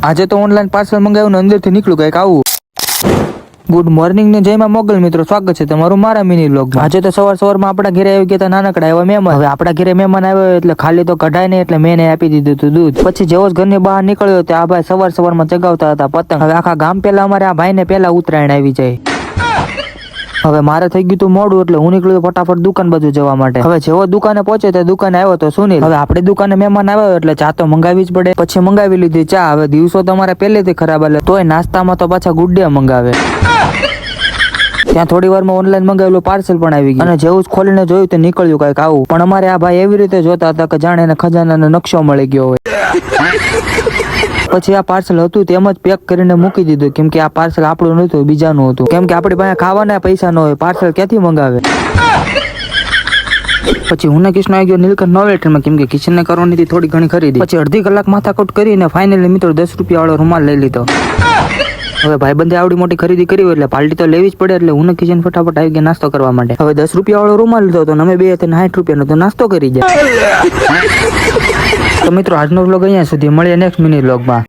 આજે તો online parcel મંગાવ્યું ને અંદરથી નીકળ્યું કઈક આવું. ગુડ મોર્નિંગ ને જયમાં મોગલ મિત્રો, સ્વાગત છે તમારું મારા મિની વ્લોગમાં. આજે તો સવારમાં આપણા ઘરે આવી ગયા નાનકડા એવા મહેમાન. હવે આપણા ઘરે મહેમાન આવ્યો એટલે ખાલી તો કઢાય નહીં એટલે મેં આપી દીધું હતું દૂધ. પછી જેવો જ ઘરની બહાર નીકળ્યો તો આ ભાઈ સવારમાં ચગાવતા હતા પતંગ. હવે આખા ગામ પેલા અમારે આ ભાઈને પેલા ઉત્તરાયણ આવી જાય. હવે મારે થઈ ગયું તું મોડું એટલે હું નીકળ્યો ફટાફટ દુકાન બાજુ જવા માટે. હવે જેવો દુકાને પહોંચે તે દુકાને આવ્યો તો સુનિલ. હવે આપણે દુકાને મહેમાન આવ્યો એટલે ચા તો મંગાવી જ પડે. પછી મંગાવી લીધી ચા. હવે દિવસો તો અમારે પહેલેથી ખરાબ હાલે તોય નાસ્તામાં તો પાછા ગુડ ડે મંગાવે. ત્યાં થોડી વારમાં ઓનલાઈન મંગાવેલું પાર્સલ પણ આવી ગયું અને જેવું જ ખોલીને જોયું તો નીકળ્યું કઈક આવું. પણ અમારે આ ભાઈ એવી રીતે જોતા હતા કે જાણે એને ખજાનાનો નકશો મળી ગયો હોય. પછી આ પાર્સલ હતું તેમ જ પેક કરીને મૂકી દીધું કેમ કે આ પાર્સલ આપણું નતું બીજાનું હતું. કેમ કે આપણી પાસે ખાવાના પૈસા ન હોય, પાર્સલ ક્યાંથી મંગાવે. પછી હું કિશન આવી ગયો નીલકંઠ નોવેલ્ટીમાં કેમ કે કિચન ને કરવાની થોડી ઘણી ખરીદી. પછી અડધી કલાક માથાકૂટ કરીને ફાઇનલી મિત્રો 10 રૂપિયા વાળો રૂમાલ લઈ લીધો. હવે ભાઈબંધે આવડી મોટી ખરીદી કરી હોય એટલે પાર્ટી તો લેવી જ પડે એટલે હું કિચન ફટાફટ આવી ગયા નાસ્તો કરવા માટે. હવે 10 રૂપિયા વાળો રૂમાલ લીધો તો અમે બે 60 રૂપિયાનો તો નાસ્તો કરી જાય. તો મિત્રો આજનો વ્લોગ અહીંયા સુધી, મળીએ નેક્સ્ટ મિની વ્લોગમાં.